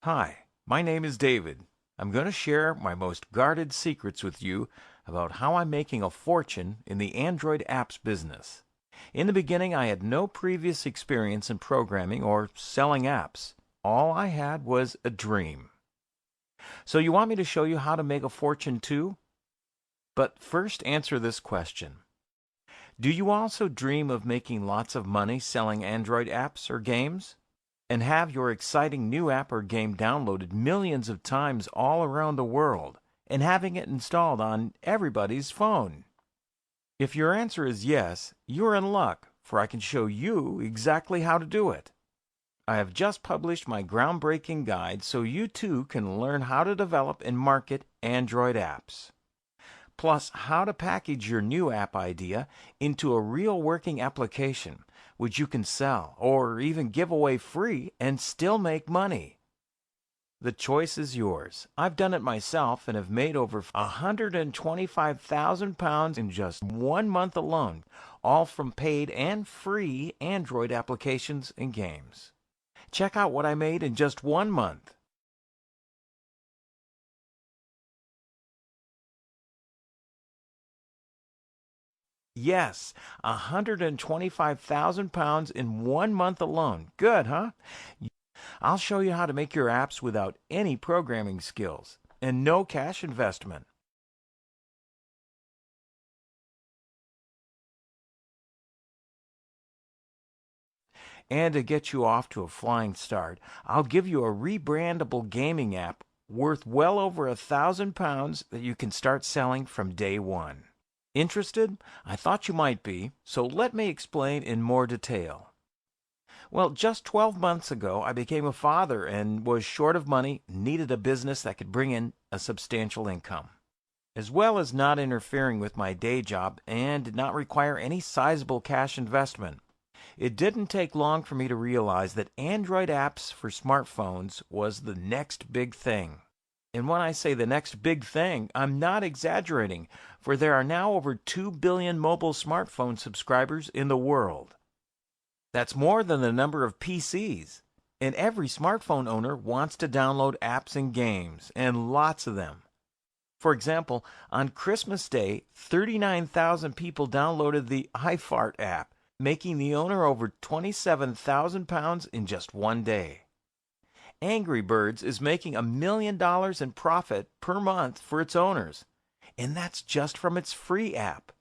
Hi, my name is David. I'm going to share my most guarded secrets with you about how I'm making a fortune in the Android apps business. In the beginning, I had no previous experience in programming or selling apps. All I had was a dream. So you want me to show you how to make a fortune too? But first answer this question. Do you also dream of making lots of money selling Android apps or games? And have your exciting new app or game downloaded millions of times all around the world and having it installed on everybody's phone? If your answer is yes, you're in luck, for I can show you exactly how to do it. I have just published my groundbreaking guide so you too can learn how to develop and market Android apps. Plus, how to package your new app idea into a real working application, which you can sell or even give away free and still make money. The choice is yours. I've done it myself and have made over £125,000 in just 1 month alone, all from paid and free Android applications and games. Check out what I made in just 1 month. Yes, £125,000 in 1 month alone. Good, huh? I'll show you how to make your apps without any programming skills and no cash investment. And to get you off to a flying start, I'll give you a rebrandable gaming app worth well over £1,000 that you can start selling from day one. Interested? I thought you might be, so let me explain in more detail. Well, just 12 months ago, I became a father and was short of money, needed a business that could bring in a substantial income, as well as not interfering with my day job and did not require any sizable cash investment. It didn't take long for me to realize that Android apps for smartphones was the next big thing. And when I say the next big thing, I'm not exaggerating, for there are now over 2 billion mobile smartphone subscribers in the world. That's more than the number of PCs. And every smartphone owner wants to download apps and games, and lots of them. For example, on Christmas Day, 39,000 people downloaded the iFart app, making the owner over £27,000 in just one day. Angry Birds is making $1 million in profit per month for its owners, and that's just from its free app.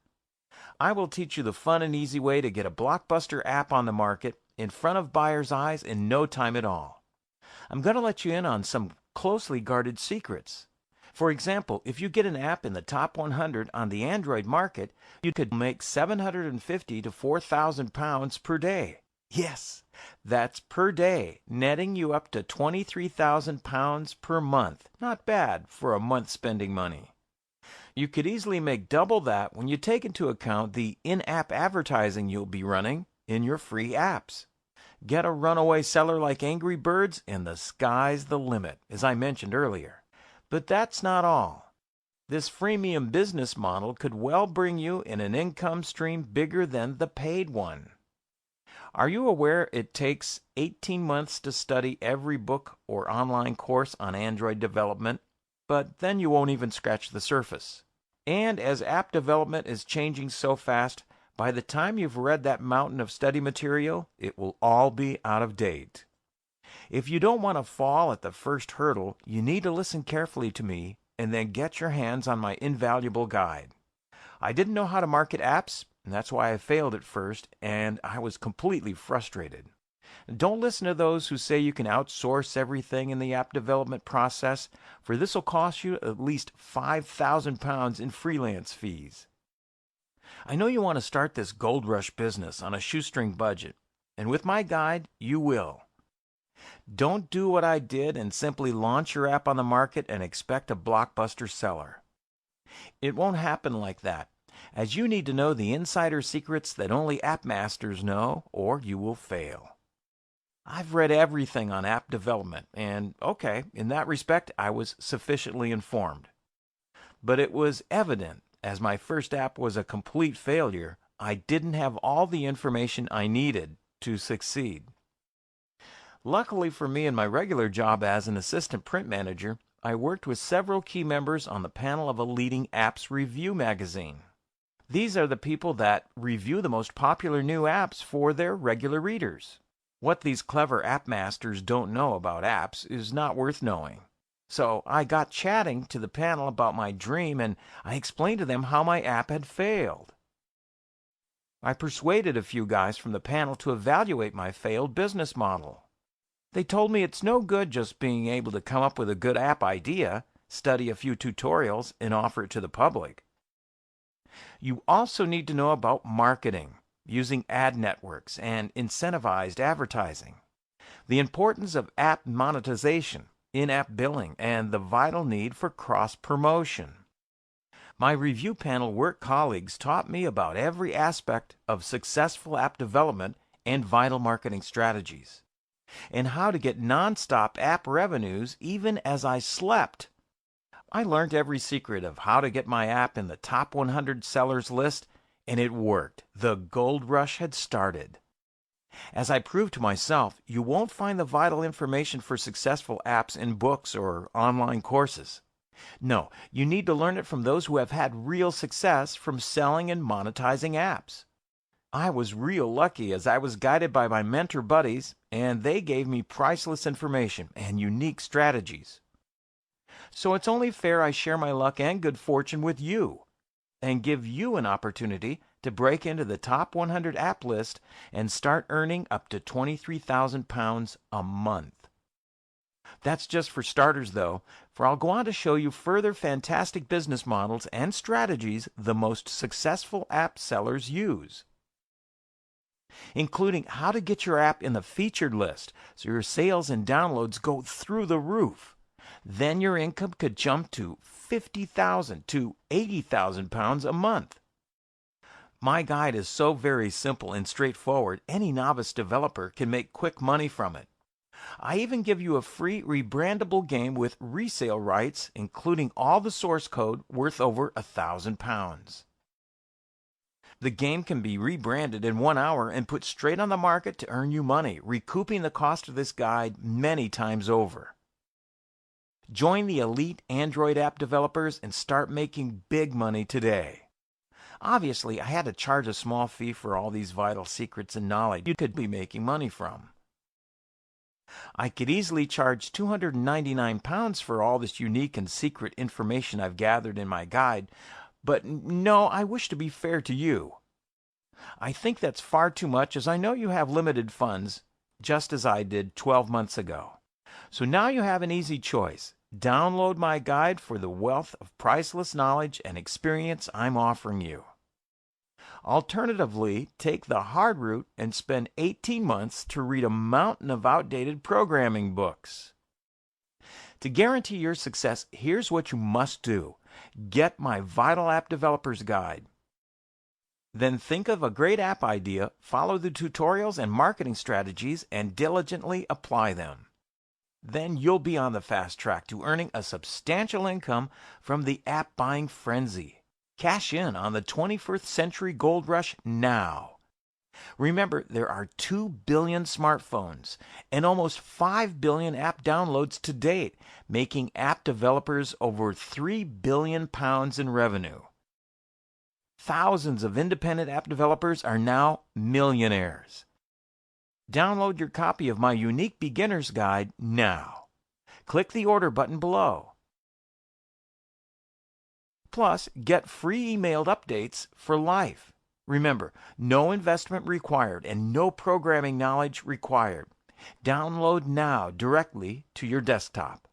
I will teach you the fun and easy way to get a blockbuster app on the market in front of buyers' eyes in no time at all. I'm going to let you in on some closely guarded secrets. For example, if you get an app in the top 100 on the Android market, you could make £750 to £4,000 per day. Yes, that's per day, netting you up to £23,000 per month. Not bad for a month spending money. You could easily make double that when you take into account the in-app advertising you'll be running in your free apps. Get a runaway seller like Angry Birds and the sky's the limit, as I mentioned earlier. But that's not all. This freemium business model could well bring you in an income stream bigger than the paid one. Are you aware it takes 18 months to study every book or online course on Android development? But then you won't even scratch the surface. And as app development is changing so fast, by the time you've read that mountain of study material, it will all be out of date. If you don't want to fall at the first hurdle, you need to listen carefully to me and then get your hands on my invaluable guide. I didn't know how to market apps, and that's why I failed at first, and I was completely frustrated. Don't listen to those who say you can outsource everything in the app development process, for this will cost you at least £5,000 in freelance fees. I know you want to start this gold rush business on a shoestring budget, and with my guide, you will. Don't do what I did and simply launch your app on the market and expect a blockbuster seller. It won't happen like that, as you need to know the insider secrets that only app masters know, or you will fail. I've read everything on app development, and okay, in that respect, I was sufficiently informed. But it was evident, as my first app was a complete failure, I didn't have all the information I needed to succeed. Luckily for me, in my regular job as an assistant print manager, I worked with several key members on the panel of a leading apps review magazine. These are the people that review the most popular new apps for their regular readers. What these clever app masters don't know about apps is not worth knowing. So I got chatting to the panel about my dream, and I explained to them how my app had failed. I persuaded a few guys from the panel to evaluate my failed business model. They told me it's no good just being able to come up with a good app idea, study a few tutorials, and offer it to the public. You also need to know about marketing, using ad networks, and incentivized advertising, the importance of app monetization, in-app billing, and the vital need for cross-promotion. My review panel work colleagues taught me about every aspect of successful app development and vital marketing strategies, and how to get nonstop app revenues even as I slept. I learned every secret of how to get my app in the top 100 sellers list, and it worked. The gold rush had started. As I proved to myself, you won't find the vital information for successful apps in books or online courses. No, you need to learn it from those who have had real success from selling and monetizing apps. I was real lucky as I was guided by my mentor buddies, and they gave me priceless information and unique strategies. So it's only fair I share my luck and good fortune with you, and give you an opportunity to break into the top 100 app list and start earning up to £23,000 a month. That's just for starters, though, for I'll go on to show you further fantastic business models and strategies the most successful app sellers use, including how to get your app in the featured list so your sales and downloads go through the roof. Then your income could jump to £50,000 to £80,000 a month. My guide is so very simple and straightforward, any novice developer can make quick money from it. I even give you a free rebrandable game with resale rights, including all the source code, worth over £1,000. The game can be rebranded in 1 hour and put straight on the market to earn you money, recouping the cost of this guide many times over. Join the elite Android app developers and start making big money today. Obviously, I had to charge a small fee for all these vital secrets and knowledge you could be making money from. I could easily charge £299 for all this unique and secret information I've gathered in my guide, but no, I wish to be fair to you. I think that's far too much, as I know you have limited funds, just as I did 12 months ago. So now you have an easy choice. Download my guide for the wealth of priceless knowledge and experience I'm offering you. Alternatively, take the hard route and spend 18 months to read a mountain of outdated programming books. To guarantee your success, here's what you must do. Get my Vital App Developer's Guide. Then think of a great app idea, follow the tutorials and marketing strategies, and diligently apply them. Then you'll be on the fast track to earning a substantial income from the app buying frenzy. Cash in on the 21st century gold rush now. Remember, there are 2 billion smartphones and almost 5 billion app downloads to date, making app developers over £3 billion in revenue. Thousands of independent app developers are now millionaires. Download your copy of my unique beginner's guide now. Click the order button below. Plus, get free emailed updates for life. Remember, no investment required and no programming knowledge required. Download now directly to your desktop.